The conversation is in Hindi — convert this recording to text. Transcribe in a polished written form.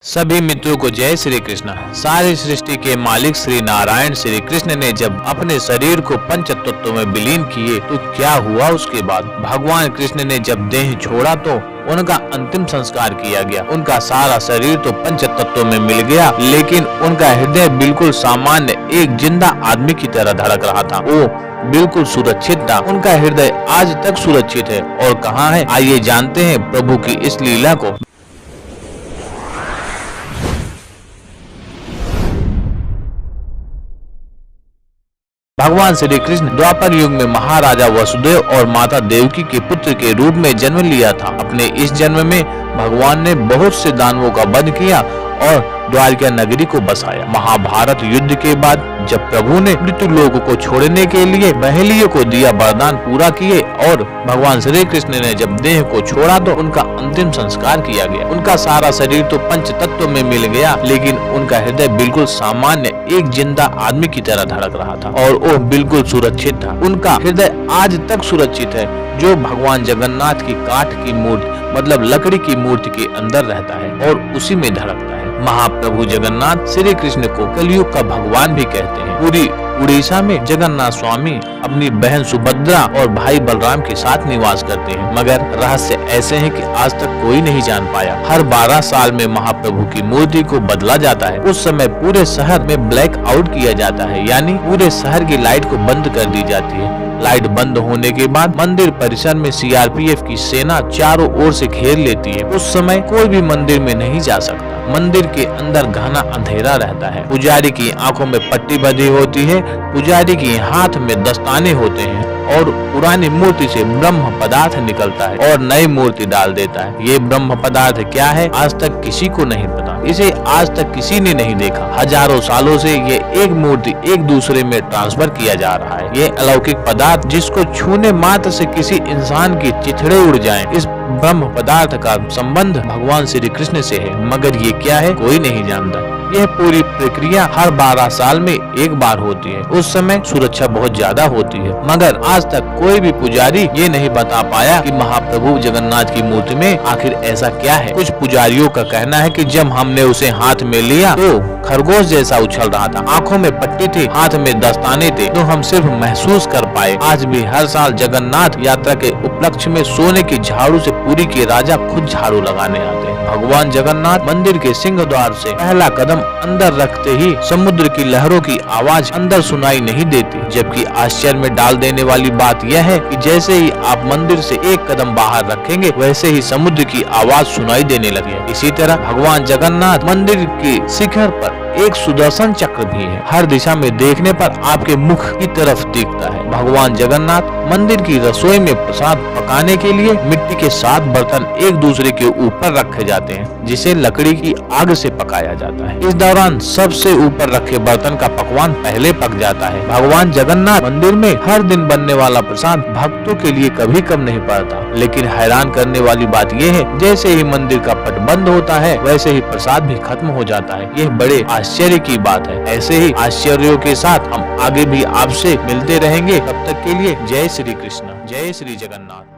सभी मित्रों को जय श्री कृष्ण। सारी सृष्टि के मालिक श्री नारायण श्री कृष्ण ने जब अपने शरीर को पंच तत्वों में विलीन किए तो क्या हुआ उसके बाद? भगवान कृष्ण ने जब देह छोड़ा तो उनका अंतिम संस्कार किया गया। उनका सारा शरीर तो पंच तत्वों में मिल गया, लेकिन उनका हृदय बिल्कुल सामान्य एक जिंदा आदमी की तरह धड़क रहा था। वो बिल्कुल सुरक्षित था। उनका हृदय आज तक सुरक्षित है। और कहाँ है? आइए जानते हैं प्रभु की इस लीला को। भगवान श्री कृष्ण द्वापर युग में महाराजा वसुदेव और माता देवकी के पुत्र के रूप में जन्म लिया था। अपने इस जन्म में भगवान ने बहुत से दानवों का वध किया और द्वारिका नगरी को बसाया। महाभारत युद्ध के बाद जब प्रभु ने मृत्यु लोक को छोड़ने के लिए बहेलियों को दिया वरदान पूरा किए और भगवान श्री कृष्ण ने जब देह को छोड़ा तो उनका अंतिम संस्कार किया गया। उनका सारा शरीर तो पंच तत्व में मिल गया, लेकिन उनका हृदय बिल्कुल सामान्य एक जिंदा आदमी की तरह धड़क रहा था और वो बिल्कुल सुरक्षित था। उनका हृदय आज तक सुरक्षित है, जो भगवान जगन्नाथ की काठ की मूर्ति मतलब लकड़ी की मूर्ति के अंदर रहता है और उसी में धड़कता है। महाप्रभु जगन्नाथ श्री कृष्ण को कलयुग का भगवान भी कहते हैं। पूरी उड़ीसा में जगन्नाथ स्वामी अपनी बहन सुभद्रा और भाई बलराम के साथ निवास करते हैं, मगर रहस्य ऐसे हैं कि आज तक कोई नहीं जान पाया। हर 12 साल में महाप्रभु की मूर्ति को बदला जाता है। उस समय पूरे शहर में ब्लैक आउट किया जाता है, यानी पूरे शहर की लाइट को बंद कर दी जाती है। लाइट बंद होने के बाद मंदिर परिसर में सीआरपीएफ की सेना चारों ओर से घेर लेती है। उस समय कोई भी मंदिर में नहीं जा सकता। मंदिर के अंदर घना अंधेरा रहता है। पुजारी की आंखों में पट्टी बंधी होती है। पुजारी के हाथ में दस्ताने होते हैं और पुरानी मूर्ति से ब्रह्म पदार्थ निकलता है और नई मूर्ति डाल देता है। ये ब्रह्म पदार्थ क्या है आज तक किसी को नहीं पता। इसे आज तक किसी ने नहीं देखा। हजारों सालों से ये एक मूर्ति एक दूसरे में ट्रांसफर किया जा रहा है। ये अलौकिक पदार्थ जिसको छूने मात्र से किसी इंसान की चिथड़े उड़ जाएं। इस ब्रह्म पदार्थ का संबंध भगवान श्री कृष्ण से है, मगर ये क्या है कोई नहीं जानता। यह पूरी प्रक्रिया हर 12 साल में एक बार होती है। उस समय सुरक्षा बहुत ज्यादा होती है, मगर आज तक कोई भी पुजारी ये नहीं बता पाया कि महाप्रभु जगन्नाथ की मूर्ति में आखिर ऐसा क्या है। कुछ पुजारियों का कहना है कि जब हमने उसे हाथ में लिया तो खरगोश जैसा उछल रहा था, आंखों में पट्टी थी, हाथ में दस्ताने थे, तो हम सिर्फ महसूस कर पाए। आज भी हर साल जगन्नाथ यात्रा के उपलक्ष्य में सोने की झाड़ू से पुरी के राजा खुद झाड़ू लगाने आते हैं। भगवान जगन्नाथ मंदिर के सिंह द्वार से पहला कदम अंदर रखते ही समुद्र की लहरों की आवाज अंदर सुनाई नहीं देती, जबकि आश्चर्य में डाल देने वाली बात यह है कि जैसे ही आप मंदिर से एक कदम बाहर रखेंगे वैसे ही समुद्र की आवाज सुनाई देने लगी। इसी तरह भगवान जगन्नाथ मंदिर के शिखर पर एक सुदर्शन चक्र भी है। हर दिशा में देखने पर आपके मुख की तरफ दिखता है। भगवान जगन्नाथ मंदिर की रसोई में प्रसाद पकाने के लिए मिट्टी के 7 बर्तन एक दूसरे के ऊपर रखे जाते हैं, जिसे लकड़ी की आग से पकाया जाता है। इस दौरान सबसे ऊपर रखे बर्तन का पकवान पहले पक जाता है। भगवान जगन्नाथ मंदिर में हर दिन बनने वाला प्रसाद भक्तों के लिए कभी कम नहीं पड़ता, लेकिन हैरान करने वाली बात यह है जैसे ही मंदिर का पट बंद होता है वैसे ही प्रसाद भी खत्म हो जाता है। यह बड़े आश्चर्य की बात है। ऐसे ही आश्चर्यों के साथ हम आगे भी आपसे मिलते रहेंगे। तब तक के लिए जय श्री कृष्ण, जय श्री जगन्नाथ।